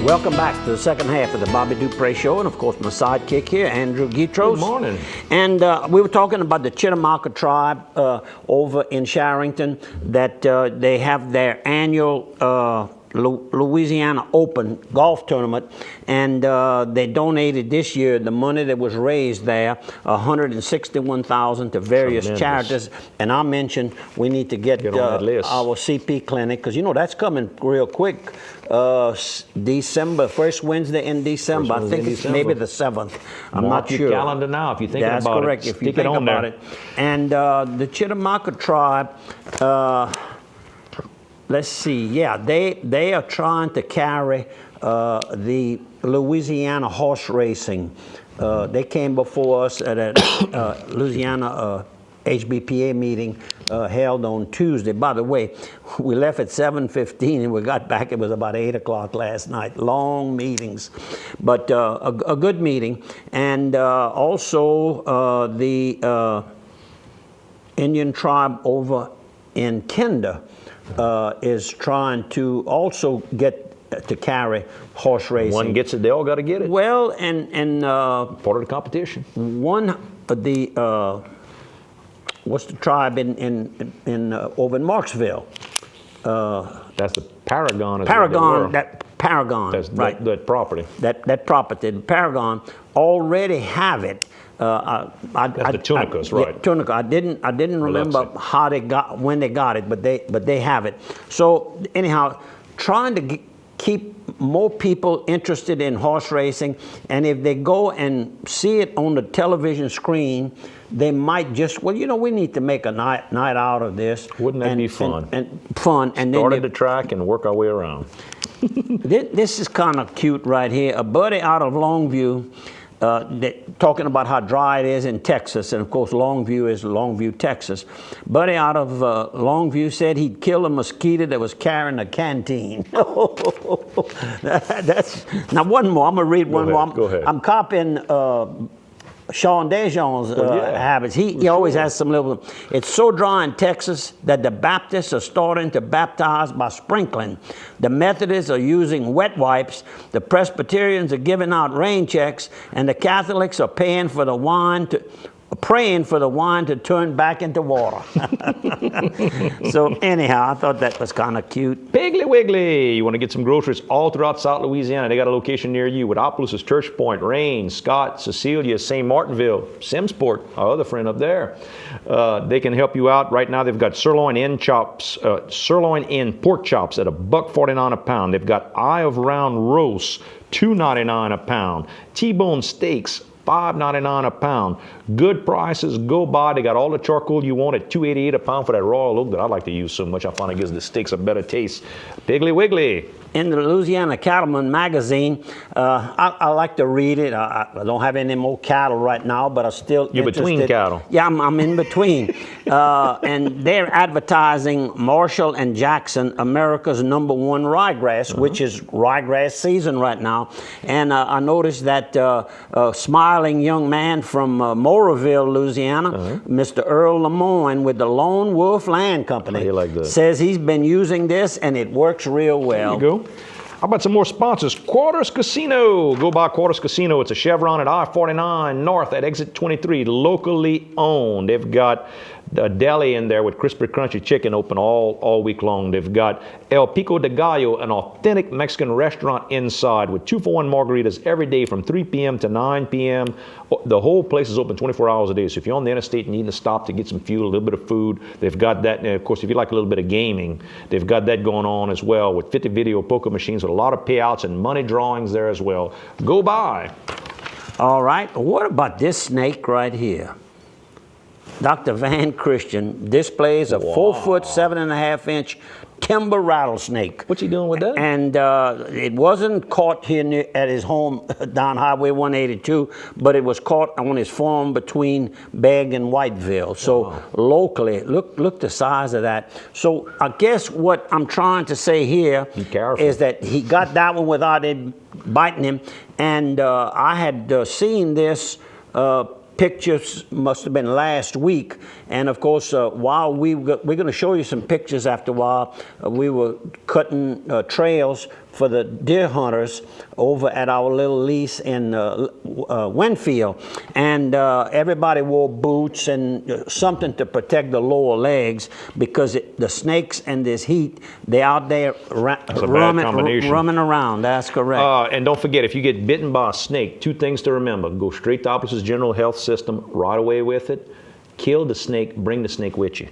Welcome back to the second half of the Bobby Dupre Show, and of course my sidekick here, Andrew Guitros. Good morning. And we were talking about the Chittimaca tribe over in Sharrington, that they have their annual Louisiana Open golf tournament, and they donated this year the money that was raised there, $161,000 to various charities. And I mentioned we need to get our CP clinic, because you know that's coming real quick. December, first Wednesday in December. I think it's maybe the 7th. I'm not sure. Your calendar now if you're thinking That's about it. correct. If you think about it. And the Chittimaca tribe, let's see. Yeah, they are trying to carry the Louisiana horse racing. They came before us at a Louisiana HBPA meeting held on Tuesday. By the way, we left at 7:15 and we got back, it was about 8 o'clock last night. Long meetings, but a good meeting. And also the Indian tribe over in Kinder is trying to also get to carry horse racing. One gets it, they all got to get it. Well, and part of the competition. One of the what's the tribe in over in Marksville? That's the Paragon. Paragon. That Paragon. That's right. That property. That property. The Paragon already have it. That's the Tunicas, right? Yeah, Tunica. I didn't remember how they got, when they got it, but they have it. So anyhow, trying to keep more people interested in horse racing, and if they go and see it on the television screen, they might just, well, you know, we need to make a night out of this. Wouldn't that be fun? And fun. And start at the track and work our way around. This is kind of cute right here. A buddy out of Longview, talking about how dry it is in Texas, and of course Longview is Longview, Texas. Buddy out of Longview said he'd kill a mosquito that was carrying a canteen. That's now one more. I'm gonna read one more. Go ahead. I'm copying Sean Dejon's habits. He always has some little. It's so dry in Texas that the Baptists are starting to baptize by sprinkling. The Methodists are using wet wipes. The Presbyterians are giving out rain checks, and the Catholics are praying for the wine to turn back into water. So anyhow, I thought that was kind of cute. Piggly Wiggly. You want to get some groceries all throughout South Louisiana. They got a location near you. Woodopoulos, Church Point, Rains, Scott, Cecilia, St. Martinville, Simsport, our other friend up there. They can help you out. Right now they've got sirloin in pork chops at $1.49 a pound. They've got eye of round roast, $2.99 a pound. T-bone steaks, $5.99 a pound. Good prices, go by. They got all the charcoal you want at $2.88 a pound for that royal oak that I like to use so much. I find it gives the steaks a better taste. Piggly Wiggly. In the Louisiana Cattleman magazine, I like to read it. I don't have any more cattle right now, but I'm still You're interested. Between cattle. Yeah, I'm in between. And they're advertising Marshall and Jackson, America's #1 ryegrass, which is ryegrass season right now. And I noticed that a smiling young man from Moraville, Louisiana, Mr. Earl Lemoyne with the Lone Wolf Land Company, says he's been using this and it works real well. There you go. How about some more sponsors? Quarters Casino. Go by Quarters Casino. It's a Chevron at I-49 North at exit 23, locally owned. They've got a deli in there with crispy, crunchy chicken open all week long. They've got El Pico de Gallo, an authentic Mexican restaurant inside with 2-for-1 margaritas every day from 3 p.m. to 9 p.m. The whole place is open 24 hours a day. So if you're on the interstate and need to stop to get some fuel, a little bit of food, they've got that. And of course, if you like a little bit of gaming, they've got that going on as well with 50 video poker machines with a lot of payouts and money drawings there as well. Go by. All right. What about this snake right here? Dr. Van Christian displays a 4-foot, 7.5-inch timber rattlesnake. What's he doing with that? And it wasn't caught here at his home down Highway 182, but it was caught on his farm between Begg and Whiteville. So locally, look the size of that. So I guess what I'm trying to say here is that he got that one without it biting him. And I had seen this pictures, must have been last week, And of course, while we're going to show you some pictures after a while, we were cutting trails for the deer hunters over at our little lease in Winfield. And everybody wore boots and something to protect the lower legs because the snakes and this heat, they're out there roaming around. That's correct. And don't forget, if you get bitten by a snake, two things to remember. Go straight to Optus's general health system, right away with it. Kill the snake, bring the snake with you.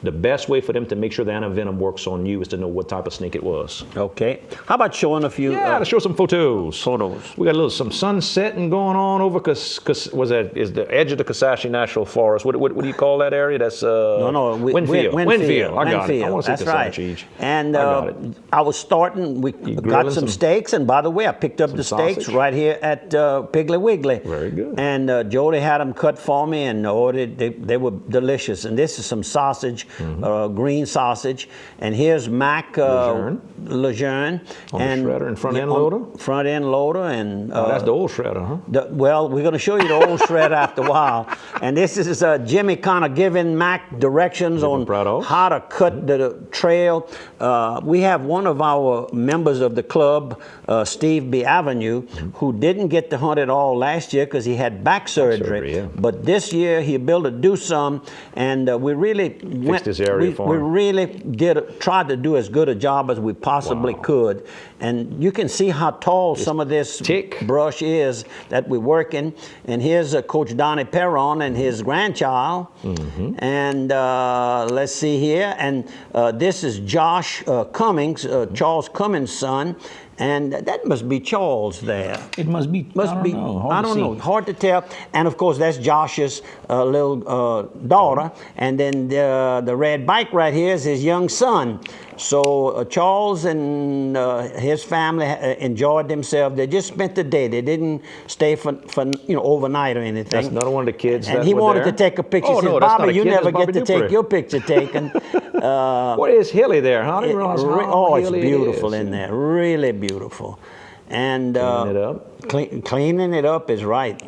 The best way for them to make sure the antivenom works on you is to know what type of snake it was. Okay. How about showing a few? Yeah, let's show some photos. Photos. We got some sunsetting going on over is the edge of the Kashashi National Forest. What do you call that area? That's Winfield. Winfield. I got it. I want to see That's right. And I was starting. We got some steaks, and by the way, I picked up the steaks right here at Piggly Wiggly. Very good. And Jody had them cut for me, and they were delicious. And this is some sausage. Green sausage, and here's Mac Lejeune and the shredder and front end loader. Front end loader, and that's the old shredder, huh? Well, we're going to show you the old shredder after a while. And this is Jimmy kind of giving Mac directions on how to cut the trail. We have one of our members of the club, Steve B. Avenue, who didn't get to hunt at all last year because he had back surgery. Yeah. But this year he able to do some, and we really went. This area we really tried to do as good a job as we possibly could. And you can see how tall some of this brush is that we're working. And here's Coach Donnie Perron and his grandchild. And let's see here. And this is Josh Cummings, Charles Cummings' son. And that must be Charles there. It must be. I don't know. Hard to tell. And of course, that's Josh's little daughter. And then the red bike right here is his young son. So Charles and his family enjoyed themselves. They just spent the day. They didn't stay for overnight or anything. That's another one of the kids. And he wanted to take a picture. He said, Bobby, you never get to take your picture taken. What is hilly there? How do you realize how it's beautiful in there. Really beautiful. And cleaning it up. Cleaning it up is right.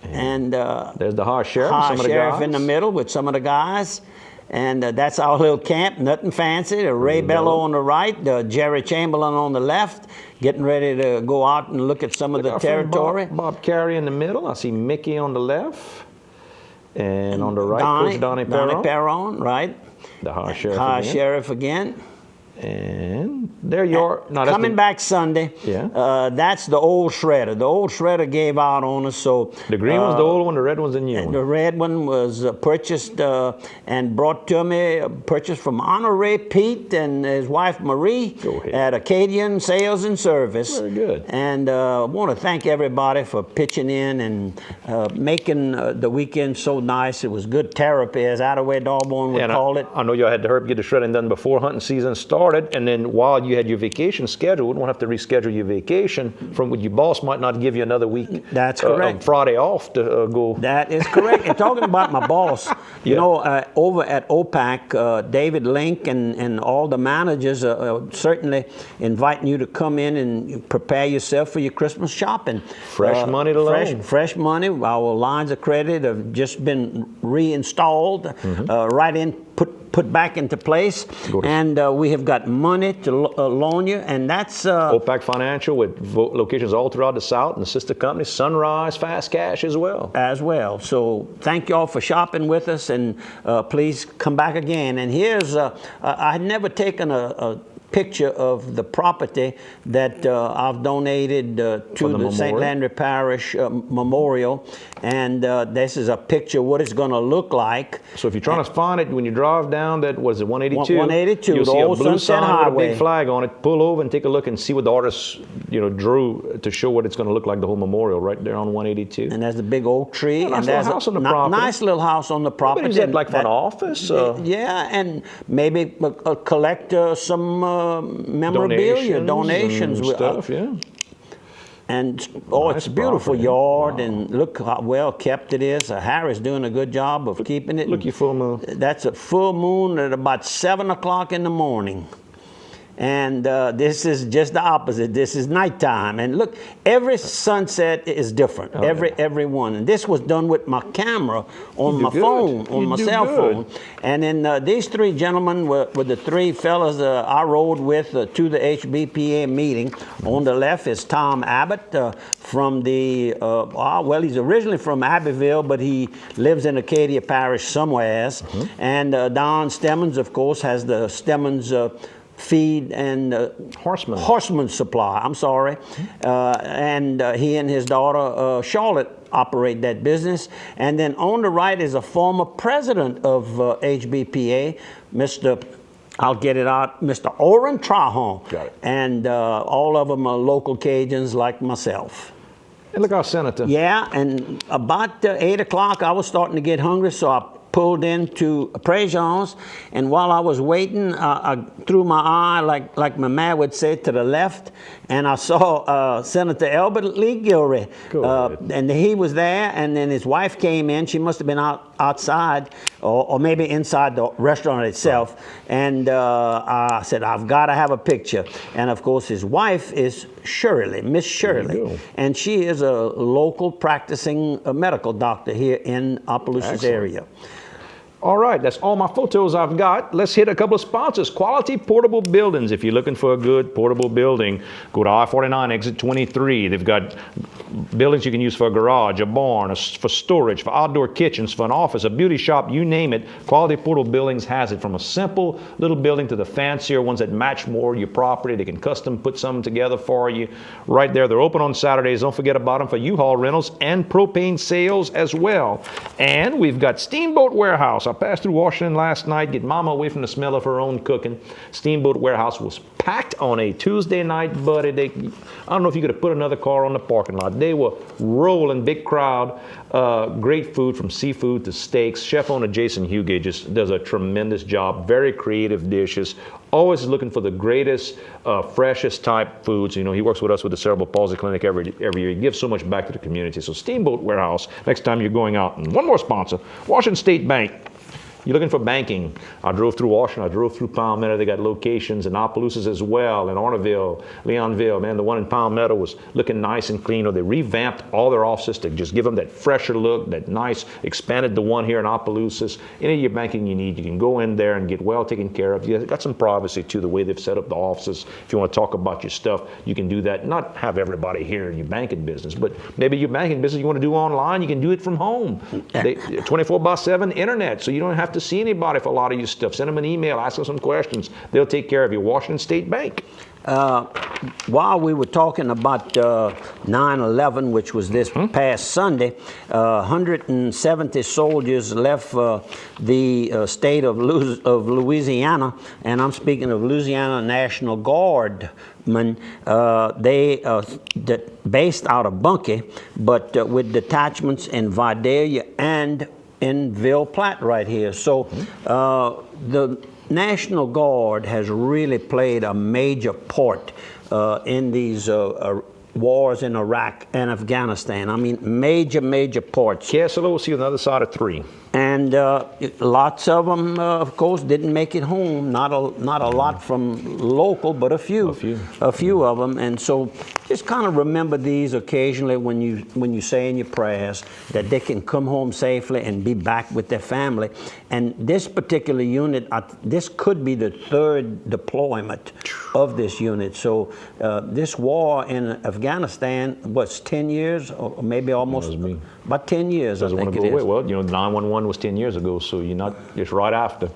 And there's the High Sheriff. High Sheriff in the middle with some of the guys. And that's our little camp, nothing fancy. Ray Bello on the right, Jerry Chamberlain on the left, getting ready to go out and look at some of the territory. Bob Carey in the middle. I see Mickey on the left. And on the right, Coach Donnie Perron. Donnie Perron, right. The High Sheriff High Sheriff again. And there you are. No, coming back Sunday. Yeah. That's the old shredder. The old shredder gave out on us. So the green one's the old one. The red one's the new one. The red one was purchased and brought to me. Purchased from Honore Pete and his wife Marie at Acadian Sales and Service. Very good. And I want to thank everybody for pitching in and making the weekend so nice. It was good therapy, as Attaway Dawborn would call it. I know y'all had to hurry get the shredding done before hunting season started. And then while you had your vacation scheduled, we don't have to reschedule your vacation from what your boss might not give you another week. That's correct. Friday off to go. That is correct. And talking about my boss, you know, over at OPAC, David Link and all the managers are certainly inviting you to come in and prepare yourself for your Christmas shopping. Fresh money to loan. Fresh money. Our lines of credit have just been reinstalled, right in, put back into place, and we have got money to loan you, and that's OPAC Financial with locations all throughout the South, and the sister company Sunrise Fast Cash as well. So thank you all for shopping with us, and please come back again. And here's I had never taken a picture of the property that I've donated to the St. Landry Parish Memorial, and this is a picture of what it's going to look like. So if you're trying to find it when you drive down that, was it 182? 182, you'll the see old a blue Sunset sign Highway with a big flag on it. Pull over and take a look and see what the artist drew to show what it's going to look like, the whole memorial right there on 182. And there's the big oak tree. Yeah, and there's a house on the property. Nice little house on the property. Is it like for an office? Yeah, and maybe collect some memorabilia, donations and stuff, And nice it's a beautiful property. yard, and look how well kept it is. Harry's doing a good job of keeping it. Look, your full moon. That's a full moon at about 7 o'clock in the morning. and this is just the opposite. This is nighttime, and look, every sunset is different. Every one, and this was done with my camera on my phone, on my cell phone. And then these three gentlemen were the three fellas I rode with to the HBPA meeting. On the left is Tom Abbott from the, well, he's originally from Abbeville, but he lives in Acadia Parish somewheres. And Don Stemmons, of course, has the Stemmons feed and horseman supply. I'm sorry. And he and his daughter, Charlotte, operate that business. And then on the right is a former president of HBPA, Mr. I'll get it out, Mr. Orrin Trahan. Got it. And all of them are local Cajuns like myself. And look, our senator. Yeah, and about 8 o'clock, I was starting to get hungry, so I pulled into Préjean's, and while I was waiting, I threw my eye, like my man would say, to the left, and I saw Senator Albert Lee Gilray. And he was there, and then his wife came in. She must have been outside, or maybe inside the restaurant itself. And I said, I've got to have a picture. And of course, his wife is Shirley, Miss Shirley. And she is a local practicing medical doctor here in Opelousas area. All right, that's all my photos I've got. Let's hit a couple of sponsors. Quality Portable Buildings. If you're looking for a good portable building, go to I-49, exit 23. They've got buildings you can use for a garage, a barn, for storage, for outdoor kitchens, for an office, a beauty shop, you name it. Quality Portable Buildings has it. From a simple little building to the fancier ones that match more your property. They can custom put something together for you right there. They're open on Saturdays. Don't forget about them for U-Haul rentals and propane sales as well. And we've got Steamboat Warehouse. I passed through Washington last night, get Mama away from the smell of her own cooking. Steamboat Warehouse was packed on a Tuesday night, buddy. I don't know if you could have put another car on the parking lot. They were rolling, big crowd, great food from seafood to steaks. Chef owner Jason Hughey just does a tremendous job. Very creative dishes. Always looking for the greatest, freshest type foods. You know, he works with us with the Cerebral Palsy Clinic every year. He gives so much back to the community. So Steamboat Warehouse, next time you're going out. And one more sponsor, Washington State Bank. You're looking for banking. I drove through Washington. I drove through Palmetto. They got locations in Opelousas as well, in Orneville, Leonville. Man, the one in Palmetto was looking nice and clean. Or they revamped all their offices to just give them that fresher look, that nice, expanded the one here in Opelousas. Any of your banking you need, you can go in there and get well taken care of. You got some privacy too, the way they've set up the offices. If you want to talk about your stuff, you can do that. Not have everybody here in your banking business, but maybe your banking business you want to do online, you can do it from home. 24/7 internet, so you don't have to see anybody for a lot of your stuff. Send them an email, ask them some questions. They'll take care of you. Washington State Bank. While we were talking about 9/11, which was this past Sunday, 170 soldiers left the state of Louisiana, and I'm speaking of Louisiana National Guardmen. They based out of Bunkie, but with detachments in Vidalia and in Ville Platte right here. So the National Guard has really played a major part in these wars in Iraq and Afghanistan. I mean, major parts. KSLOC on the other side of 3. And lots of them, of course, didn't make it home. Not a lot from local, but a few of them. And so, just kind of remember these occasionally when you say in your prayers that they can come home safely and be back with their family. And this particular unit, this could be the 3rd deployment of this unit. So this war in Afghanistan was 10 years, or maybe almost about 10 years. I think it is. Well, you know, 911 was 10 years ago, so you're not just right after.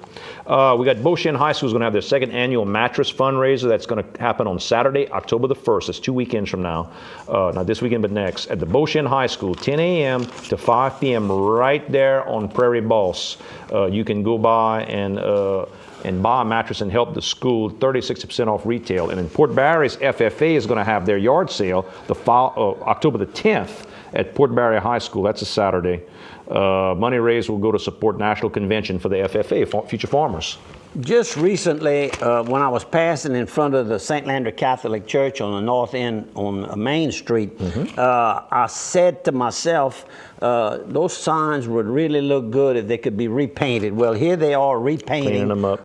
We got Beauchene High School is going to have their 2nd annual mattress fundraiser. That's going to happen on Saturday, October the 1st. It's 2 weekends from now. Not this weekend, but next. At the Beauchene High School, 10 a.m. to 5 p.m. right there on Prairie Boss. You can go by and buy a mattress and help the school, 36% off retail. And in Port Barry's FFA is going to have their yard sale October the 10th at Port Barry High School. That's a Saturday. Money raised will go to support National Convention for the FFA, Future Farmers. Just recently, when I was passing in front of the St. Landry Catholic Church on the north end on Main Street, I said to myself, those signs would really look good if they could be repainted. Well, here they are repainting Cleaning them up.